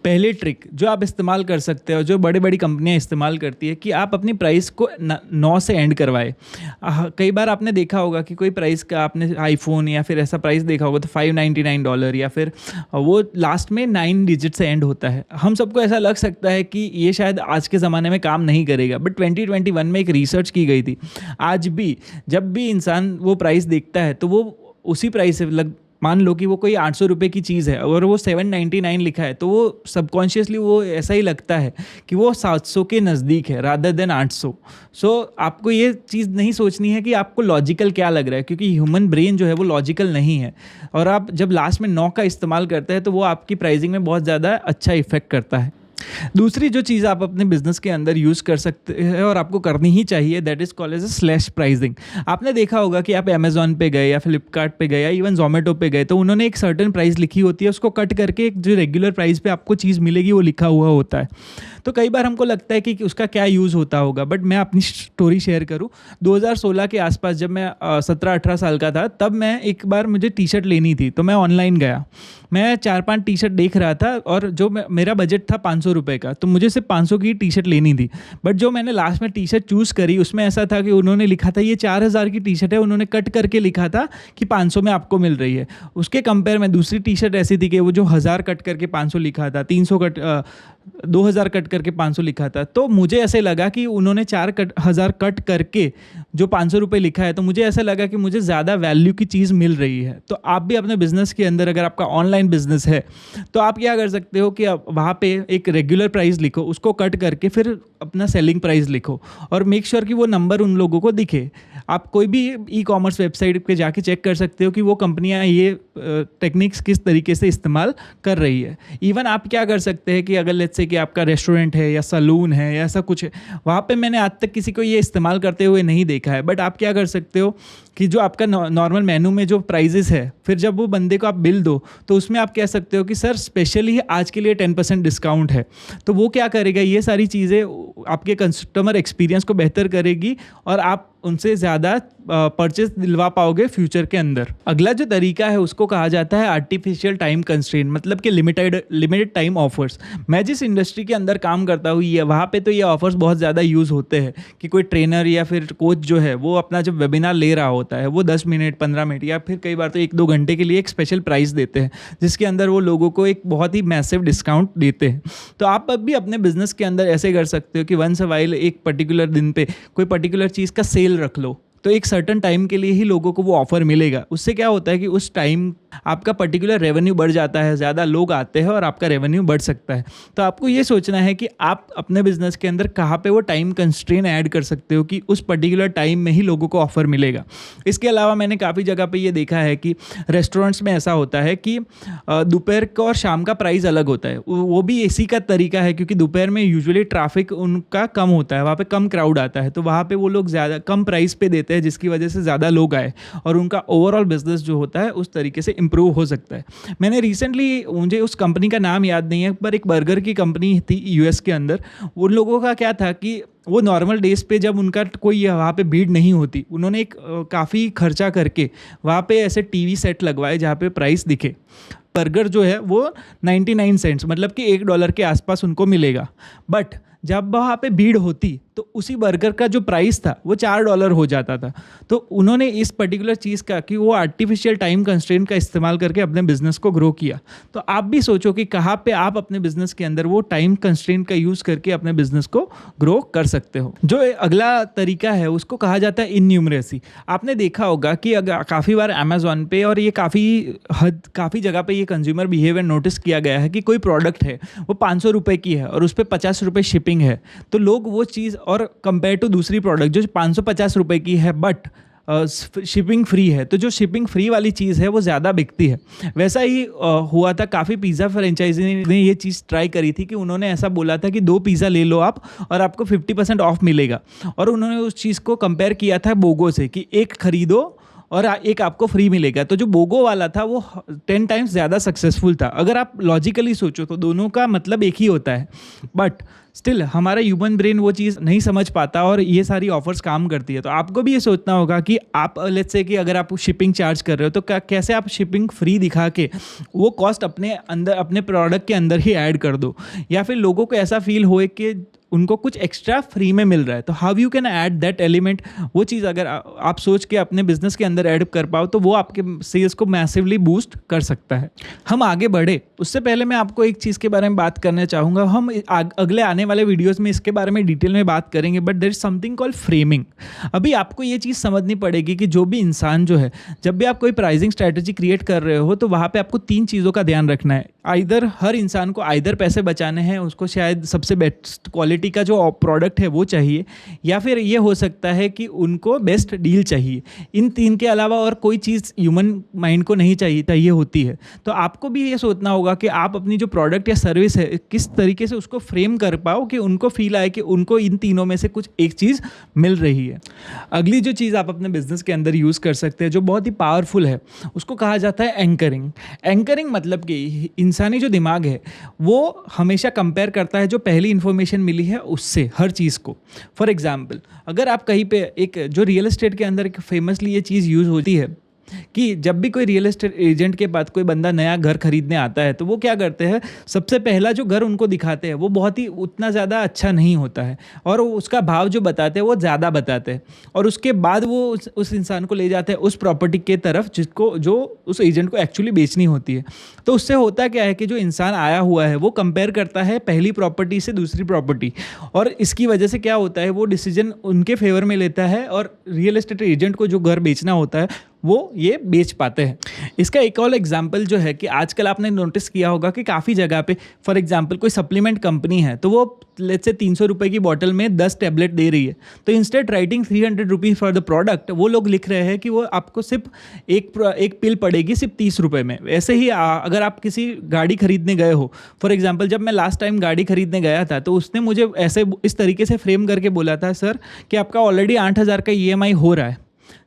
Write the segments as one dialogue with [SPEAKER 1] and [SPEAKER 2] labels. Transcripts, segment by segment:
[SPEAKER 1] पहली ट्रिक जो आप इस्तेमाल कर सकते हो, जो बड़ी बड़ी कंपनियां इस्तेमाल करती है, कि आप अपनी प्राइस को 9 से एंड करवाए। कई बार आपने देखा होगा कि कोई प्राइस का आपने आईफोन या फिर ऐसा प्राइस देखा होगा तो $599 या फिर वो लास्ट में 9 डिजिट से एंड होता है। हम सबको ऐसा लग सकता है कि ये शायद आज के ज़माने में काम नहीं करेगा, बट 2021 में एक रिसर्च की गई थी। आज भी जब भी इंसान वो प्राइस देखता है तो वो उसी प्राइस से मान लो कि वो कोई 800 रुपये की चीज़ है और वो 799 लिखा है, तो वो सबकॉन्शियसली वो ऐसा ही लगता है कि वो 700 के नज़दीक है रादर देन 800। सो आपको ये चीज़ नहीं सोचनी है कि आपको लॉजिकल क्या लग रहा है, क्योंकि ह्यूमन ब्रेन जो है वो लॉजिकल नहीं है। और आप जब लास्ट में 9 का इस्तेमाल करते हैं तो वो आपकी प्राइसिंग में बहुत ज़्यादा अच्छा इफेक्ट करता है। दूसरी जो चीज़ आप अपने बिजनेस के अंदर यूज़ कर सकते हैं और आपको करनी ही चाहिए, that is called as slash pricing. आपने देखा होगा कि आप अमेजॉन पे गए या फ्लिपकार्ट पे गए या इवन जोमेटो पे गए तो उन्होंने एक सर्टेन प्राइस लिखी होती है, उसको कट करके एक जो रेगुलर प्राइस पे आपको चीज़ मिलेगी वो लिखा हुआ होता है। तो कई बार हमको लगता है कि उसका क्या यूज़ होता होगा, बट मैं अपनी स्टोरी शेयर करूँ। 2016 के आसपास जब मैं 17-18 साल का था, तब मैं एक बार मुझे टी शर्ट लेनी थी, तो मैं ऑनलाइन गया। मैं 4-5 टी शर्ट देख रहा था और जो मेरा बजट था 500 रुपये का, तो मुझे सिर्फ 500 की टी शर्ट लेनी थी। बट जो मैंने लास्ट में टी शर्ट चूज़ करी उसमें ऐसा था कि उन्होंने लिखा था ये 4000 की टी शर्ट है, उन्होंने कट करके लिखा था कि 500 में आपको मिल रही है। उसके कंपेयर में दूसरी टी शर्ट ऐसी थी कि वो जो 1000 कट करके 500 लिखा था, 2000 कट करके 500 लिखा था। तो मुझे ऐसे लगा कि उन्होंने 4000 कट करके जो 500 रुपये लिखा है, तो मुझे ऐसा लगा कि मुझे ज़्यादा वैल्यू की चीज़ मिल रही है। तो आप भी अपने बिजनेस के अंदर, अगर आपका ऑनलाइन बिजनेस है, तो आप क्या कर सकते हो कि आप वहाँ पे एक रेगुलर प्राइस लिखो, उसको कट करके फिर अपना सेलिंग प्राइस लिखो और मेक श्योर कि वो नंबर उन लोगों को दिखे। आप कोई भी ई कॉमर्स वेबसाइट पे जाके चेक कर सकते हो कि वो कंपनियां ये टेक्निक्स किस तरीके से इस्तेमाल कर रही है। इवन आप क्या कर सकते हैं कि अगर लेट्स से कि आपका रेस्टोरेंट है या सलून है या ऐसा कुछ है, वहाँ पे मैंने आज तक किसी को ये इस्तेमाल करते हुए नहीं देखा है, बट आप क्या कर सकते हो कि जो आपका नॉर्मल मेनू में जो प्राइजेस है, फिर जब वो बंदे को आप बिल दो तो उसमें आप कह सकते हो कि सर स्पेशली आज के लिए 10% डिस्काउंट है। तो वो क्या करेगा, ये सारी चीज़ें आपके कस्टमर एक्सपीरियंस को बेहतर करेगी और आप उनसे ज़्यादा परचेज दिलवा पाओगे फ्यूचर के अंदर। अगला जो तरीका है उसको कहा जाता है आर्टिफिशियल टाइम कंस्ट्रेंट, मतलब कि लिमिटेड टाइम ऑफर्स। मैं जिस इंडस्ट्री के अंदर काम करता हूँ ये वहाँ पे तो ये ऑफर्स बहुत ज़्यादा यूज़ होते हैं कि कोई ट्रेनर या फिर कोच जो है वो अपना जब वेबिनार ले रहा होता है वो 10 मिनट 15 मिनट या फिर कई बार तो 1-2 घंटे के लिए एक स्पेशल प्राइस देते हैं, जिसके अंदर वो लोगों को एक बहुत ही मैसिव डिस्काउंट देते हैं। तो आप अब भी अपने बिजनेस के अंदर ऐसे कर सकते हो कि वंस अ वाइल एक पर्टिकुलर दिन पे कोई पर्टिकुलर चीज़ का सेल रख लो, तो एक सर्टन टाइम के लिए ही लोगों को वो ऑफर मिलेगा। उससे क्या होता है कि उस टाइम आपका पर्टिकुलर रेवेन्यू बढ़ जाता है, ज़्यादा लोग आते हैं और आपका रेवेन्यू बढ़ सकता है। तो आपको ये सोचना है कि आप अपने बिजनेस के अंदर कहाँ पे वो टाइम कंस्ट्रेंट ऐड कर सकते हो कि उस पर्टिकुलर टाइम में ही लोगों को ऑफर मिलेगा। इसके अलावा मैंने काफ़ी जगह पे ये देखा है कि रेस्टोरेंट्स में ऐसा होता है कि दोपहर का और शाम का प्राइस अलग होता है। वो भी इसी का तरीका है क्योंकि दोपहर में यूजुअली ट्रैफिक उनका कम होता है, वहाँ पे कम क्राउड आता है, तो वहाँ पे वो लोग ज़्यादा कम प्राइस पे देते हैं, जिसकी वजह से ज़्यादा लोग आए और उनका ओवरऑल बिजनेस जो होता है उस तरीके से इम्प्रूव हो सकता है। मैंने रिसेंटली, मुझे उस कंपनी का नाम याद नहीं है, पर एक बर्गर की कंपनी थी यूएस के अंदर। उन लोगों का क्या था कि वो नॉर्मल डेज पे जब उनका कोई वहाँ पे भीड़ नहीं होती, उन्होंने एक काफ़ी खर्चा करके वहाँ पे ऐसे टीवी सेट लगवाए जहाँ पे प्राइस दिखे। बर्गर जो है वो 99 सेंट्स, मतलब कि $1 के आसपास उनको मिलेगा। बट जब वहाँ पे भीड़ होती तो उसी बर्गर का जो प्राइस था वो $4 हो जाता था। तो उन्होंने इस पर्टिकुलर चीज़ का कि वो आर्टिफिशियल टाइम कंस्ट्रेंट का इस्तेमाल करके अपने बिजनेस को ग्रो किया। तो आप भी सोचो कि कहाँ पे आप अपने बिजनेस के अंदर वो टाइम कंस्ट्रेंट का यूज़ करके अपने बिजनेस को ग्रो कर सकते हो। जो अगला तरीका है उसको कहा जाता है इनन्यूमरेसी। आपने देखा होगा कि अगर काफ़ी बार अमेजॉन पे और ये काफ़ी जगह पे ये कंज्यूमर बिहेवियर नोटिस किया गया है कि कोई प्रोडक्ट है वो 500 रुपये की है और उस पर 50 रुपये शिपिंग है, तो लोग वो चीज़, और कंपेयर टू दूसरी प्रोडक्ट जो 550 रुपये की है बट शिपिंग फ्री है, तो जो शिपिंग फ्री वाली चीज़ है वो ज़्यादा बिकती है। वैसा ही हुआ था, काफ़ी पिज़्ज़ा फ्रेंचाइजी ने ये चीज़ ट्राई करी थी कि उन्होंने ऐसा बोला था कि 2 पिज़्ज़ा ले लो आप और आपको 50% ऑफ मिलेगा। और उन्होंने उस चीज़ को कंपेयर किया था बोगो से कि एक खरीदो और एक आपको फ्री मिलेगा। तो जो बोगो वाला था वो 10 टाइम्स ज़्यादा सक्सेसफुल था। अगर आप लॉजिकली सोचो तो दोनों का मतलब एक ही होता है, बट स्टिल हमारा ह्यूमन ब्रेन वो चीज़ नहीं समझ पाता और ये सारी ऑफर्स काम करती है। तो आपको भी ये सोचना होगा कि आप लेट्स से कि अगर आप शिपिंग चार्ज कर रहे हो तो कैसे आप शिपिंग फ्री दिखा के वो कॉस्ट अपने अंदर, अपने प्रोडक्ट के अंदर ही ऐड कर दो, या फिर लोगों को ऐसा फील होए कि उनको कुछ एक्स्ट्रा फ्री में मिल रहा है। तो how you can add that element, वो चीज़ अगर आप सोच के अपने बिजनेस के अंदर ऐड कर पाओ तो वो आपके सेल्स को मैसिवली बूस्ट कर सकता है। हम आगे बढ़े उससे पहले मैं आपको एक चीज़ के बारे में बात करना चाहूँगा। हम अगले आने वाले वीडियोज़ में इसके बारे में डिटेल में बात करेंगे, but there is something called framing. अभी आपको ये चीज़ समझनी पड़ेगी कि जो भी इंसान जो है, जब भी आप कोई प्राइसिंग स्ट्रैटेजी क्रिएट कर रहे हो तो वहाँ पे आपको 3 चीज़ों का ध्यान रखना है। आइदर हर इंसान को आइदर पैसे बचाने हैं, उसको शायद सबसे बेस्ट क्वालिटी का जो प्रोडक्ट है वो चाहिए, या फिर ये हो सकता है कि उनको बेस्ट डील चाहिए। इन 3 के अलावा और कोई चीज़ ह्यूमन माइंड को नहीं चाहिए होती है। तो आपको भी ये सोचना होगा कि आप अपनी जो प्रोडक्ट या सर्विस है किस तरीके से उसको फ्रेम कर पाओ कि उनको फील आए कि उनको इन तीनों में से कुछ एक चीज़ मिल रही है। अगली जो चीज़ आप अपने बिजनेस के अंदर यूज़ कर सकते हैं जो बहुत ही पावरफुल है, उसको कहा जाता है एंकरिंग। एंकरिंग मतलब कि इंसानी जो दिमाग है वो हमेशा कंपेयर करता है जो पहली इन्फॉर्मेशन मिली है उससे, हर चीज़ को। फॉर एग्जाम्पल, अगर आप कहीं पे एक जो रियल एस्टेट के अंदर एक फेमसली ये चीज़ यूज़ होती है कि जब भी कोई रियल एस्टेट एजेंट के पास कोई बंदा नया घर खरीदने आता है तो वो क्या करते हैं, सबसे पहला जो घर उनको दिखाते हैं वो बहुत ही उतना ज़्यादा अच्छा नहीं होता है और उसका भाव जो बताते हैं वो ज़्यादा बताते हैं, और उसके बाद वो उस इंसान को ले जाते हैं उस प्रॉपर्टी के तरफ जिसको जो उस एजेंट को एक्चुअली बेचनी होती है। तो उससे होता क्या है कि जो इंसान आया हुआ है वो कंपेयर करता है पहली प्रॉपर्टी से दूसरी प्रॉपर्टी, और इसकी वजह से क्या होता है वो डिसीजन उनके फेवर में लेता है और रियल एस्टेट एजेंट को जो घर बेचना होता है वो ये बेच पाते हैं। इसका एक और एग्जांपल जो है कि आजकल आपने नोटिस किया होगा कि काफ़ी जगह पे फॉर एग्जांपल कोई सप्लीमेंट कंपनी है तो वो लेट्स से 300 रुपये की बॉटल में 10 टैबलेट दे रही है, तो instead writing 300 rupees for the product वो लोग लिख रहे हैं कि वो आपको सिर्फ एक पिल पड़ेगी सिर्फ 30 रुपये में। वैसे ही अगर आप किसी गाड़ी खरीदने गए हो, फॉर एग्जाम्पल जब मैं लास्ट टाइम गाड़ी खरीदने गया था तो उसने मुझे ऐसे इस तरीके से फ्रेम करके बोला था, सर कि आपका ऑलरेडी 8,000 का EMI हो रहा है,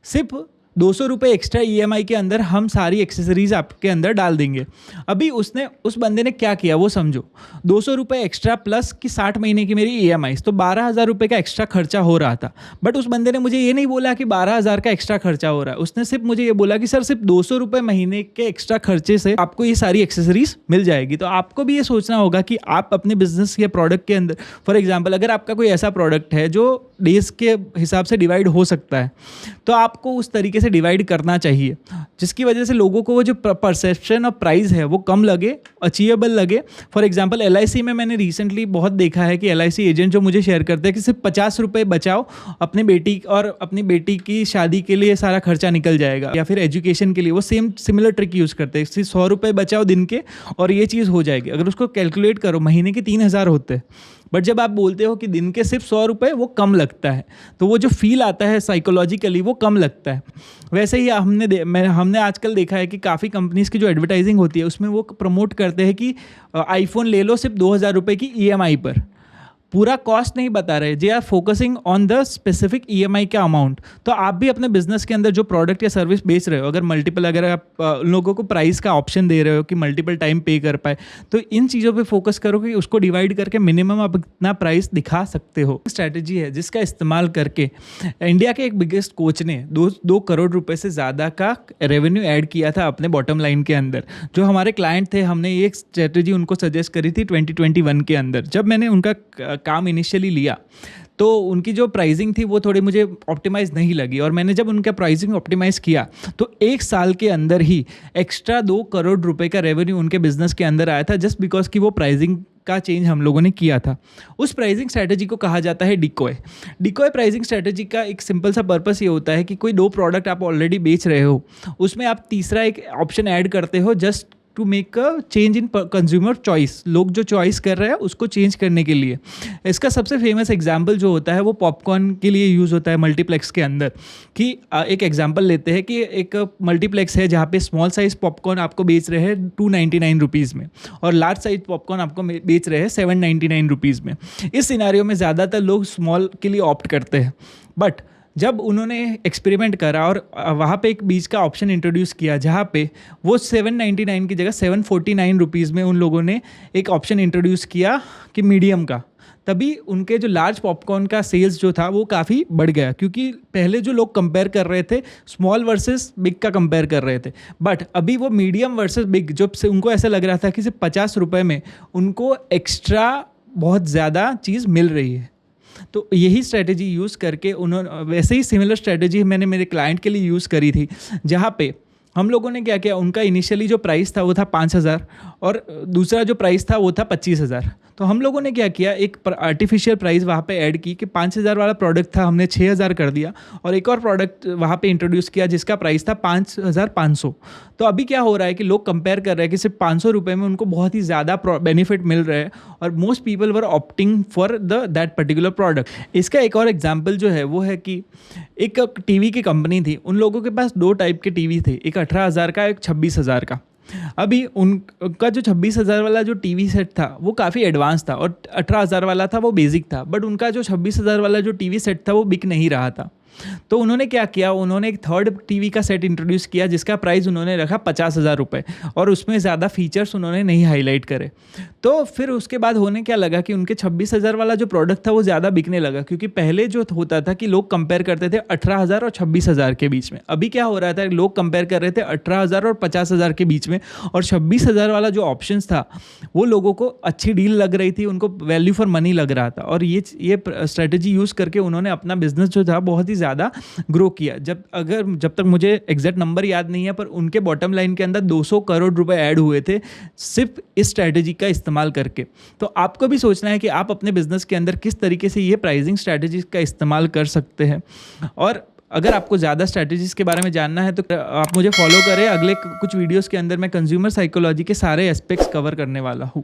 [SPEAKER 1] सिर्फ 200 रुपये एक्स्ट्रा EMI के अंदर हम सारी एक्सेसरीज आपके अंदर डाल देंगे। अभी उस बंदे ने क्या किया वो समझो, 200 रुपये एक्स्ट्रा प्लस कि 60 महीने की मेरी EMI, तो 12,000 रुपये का एक्स्ट्रा खर्चा हो रहा था। बट उस बंदे ने मुझे ये नहीं बोला कि 12,000 का एक्स्ट्रा खर्चा हो रहा है, उसने सिर्फ मुझे ये बोला कि सर सिर्फ 200 रुपये महीने के एक्स्ट्रा खर्चे से आपको ये सारी एक्सेसरीज मिल जाएगी। तो आपको भी ये सोचना होगा कि आप अपने बिजनेस या प्रोडक्ट के अंदर, फॉर एग्जाम्पल अगर आपका कोई ऐसा प्रोडक्ट है जो डेज के हिसाब से डिवाइड हो सकता है तो आपको उस तरीके से डिवाइड करना चाहिए जिसकी वजह से लोगों को वो जो परसेप्शन और प्राइस है वो कम लगे, अचीवेबल लगे। फॉर एग्जांपल LIC में मैंने रिसेंटली बहुत देखा है कि LIC एजेंट जो मुझे शेयर करते हैं कि सिर्फ 50 रुपये बचाओ अपनी बेटी की शादी के लिए सारा खर्चा निकल जाएगा, या फिर एजुकेशन के लिए वो सिमिलर ट्रिक यूज़ करते हैं, सिर्फ 100 रुपये बचाओ दिन के और ये चीज़ हो जाएगी। अगर उसको कैलकुलेट करो महीने के 3,000 होते हैं, बट जब आप बोलते हो कि दिन के सिर्फ 100 रुपये वो कम लगता है, तो वो जो फील आता है साइकोलॉजिकली वो कम लगता है। वैसे ही हमने आजकल देखा है कि काफ़ी कंपनीज़ की जो एडवर्टाइजिंग होती है उसमें वो प्रमोट करते हैं कि आईफोन ले लो सिर्फ 2,000 रुपये की EMI पर, पूरा कॉस्ट नहीं बता रहे, जे are focusing on the specific EMI का अमाउंट। तो आप भी अपने बिजनेस के अंदर जो प्रोडक्ट या सर्विस बेच रहे हो, अगर आप उन लोगों को प्राइस का ऑप्शन दे रहे हो कि मल्टीपल टाइम पे कर पाए, तो इन चीज़ों पे फोकस करो कि उसको डिवाइड करके मिनिमम आप इतना प्राइस दिखा सकते हो। स्ट्रैटेजी है जिसका इस्तेमाल करके इंडिया के एक बिगेस्ट कोच ने 2 करोड़ रुपए से ज़्यादा का रेवेन्यू ऐड किया था अपने बॉटम लाइन के अंदर। जो हमारे क्लाइंट थे, हमने ये स्ट्रैटेजी उनको सजेस्ट करी थी 2021 के अंदर। जब मैंने उनका काम इनिशियली लिया तो उनकी जो प्राइसिंग थी वो थोड़ी मुझे ऑप्टिमाइज़ नहीं लगी, और मैंने जब उनका प्राइसिंग ऑप्टिमाइज़ किया तो 1 साल के अंदर ही एक्स्ट्रा 2 करोड़ रुपए का रेवेन्यू उनके बिजनेस के अंदर आया था, जस्ट बिकॉज कि वो प्राइसिंग का चेंज हम लोगों ने किया था। उस प्राइसिंग स्ट्रैटेजी को कहा जाता है डिकॉय। प्राइसिंग स्ट्रैटेजी का एक सिंपल सा पर्पस ये होता है कि कोई 2 प्रोडक्ट आप ऑलरेडी बेच रहे हो, उसमें आप तीसरा एक ऑप्शन ऐड करते हो just to make a change in consumer choice. लोग जो चॉइस कर रहे हैं उसको चेंज करने के लिए। इसका सबसे फेमस एग्जांपल जो होता है वो पॉपकॉर्न के लिए यूज़ होता है मल्टीप्लेक्स के अंदर। कि एक एग्जांपल लेते हैं कि एक मल्टीप्लेक्स है जहाँ पे स्मॉल साइज़ पॉपकॉर्न आपको बेच रहे हैं 299 रुपीज़ में, और लार्ज साइज पॉपकॉर्न आपको बेच रहे हैं 799 रुपीज़ में। इस सिनारियो में ज़्यादातर लोग स्मॉल के लिए ऑप्ट करते हैं, बट जब उन्होंने एक्सपेरिमेंट करा और वहाँ पे एक बीच का ऑप्शन इंट्रोड्यूस किया जहाँ पे वो 799 की जगह 749 रुपीज़ में उन लोगों ने एक ऑप्शन इंट्रोड्यूस किया कि मीडियम का, तभी उनके जो लार्ज पॉपकॉर्न का सेल्स जो था वो काफ़ी बढ़ गया, क्योंकि पहले जो लोग कंपेयर कर रहे थे स्मॉल वर्सेस बिग का कंपेयर कर रहे थे, बट अभी वो मीडियम वर्सेस बिग जो उनको ऐसा लग रहा था कि सिर्फ 50 रुपये में उनको एक्स्ट्रा बहुत ज़्यादा चीज़ मिल रही है। तो यही स्ट्रेटेजी यूज़ करके उन्होंने, वैसे ही सिमिलर स्ट्रेटेजी मैंने मेरे क्लाइंट के लिए यूज़ करी थी, जहाँ पे हम लोगों ने क्या किया, उनका इनिशियली जो प्राइस था वो था 5,000 और दूसरा जो प्राइस था वो था 25,000। तो हम लोगों ने क्या किया, एक आर्टिफिशियल प्राइस वहाँ पे ऐड की कि 5,000 वाला प्रोडक्ट था हमने 6,000 कर दिया, और एक और प्रोडक्ट वहाँ पे इंट्रोड्यूस किया जिसका प्राइस था 5,500। तो अभी क्या हो रहा है कि लोग कंपेयर कर रहे हैं कि सिर्फ 500 रुपये में उनको बहुत ही ज़्यादा बेनिफिट मिल रहा है, और most people were opting for that particular product. इसका एक और एग्जाम्पल जो है वो है कि एक टीवी की कंपनी थी, उन लोगों के पास 2 टाइप के टीवी थे, एक 18,000 का, एक 26,000 का। अभी उनका जो 26,000 वाला जो टीवी सेट था वो काफ़ी एडवांस था, और 18,000 वाला था वो बेसिक था, बट उनका जो 26,000 वाला जो टीवी सेट था वो बिक नहीं रहा था। तो उन्होंने क्या किया, उन्होंने एक थर्ड टीवी का सेट इंट्रोड्यूस किया जिसका प्राइस उन्होंने रखा 50,000 रुपये, और उसमें ज़्यादा फीचर्स उन्होंने नहीं हाईलाइट करे। तो फिर उसके बाद होने क्या लगा कि उनके 26,000 वाला जो प्रोडक्ट था वो ज़्यादा बिकने लगा, क्योंकि पहले जो होता था कि लोग कंपेयर करते थे 18,000 और 26,000 के बीच में। अभी क्या हो रहा था, लोग कंपेयर कर रहे थे 18,000 और 50,000 के बीच में, और 26,000 वाला जो ऑप्शन था वो लोगों को अच्छी डील लग रही थी, उनको वैल्यू फॉर मनी लग रहा था। और ये स्ट्रेटेजी यूज़ करके उन्होंने अपना बिजनेस जो था बहुत ही ज़्यादा ग्रो किया। जब तक मुझे एग्जैक्ट नंबर याद नहीं है, पर उनके बॉटम लाइन के अंदर 200 करोड़ रुपए ऐड हुए थे सिर्फ इस स्ट्रैटेजी का इस्तेमाल करके। तो आपको भी सोचना है कि आप अपने बिजनेस के अंदर किस तरीके से ये प्राइसिंग स्ट्रैटेजीज का इस्तेमाल कर सकते हैं। और अगर आपको ज़्यादा स्ट्रैटेजीज के बारे में जानना है तो आप मुझे फॉलो करें। अगले कुछ वीडियोस के अंदर मैं कंज्यूमर साइकोलॉजी के सारे एस्पेक्ट्स कवर करने वाला हूँ।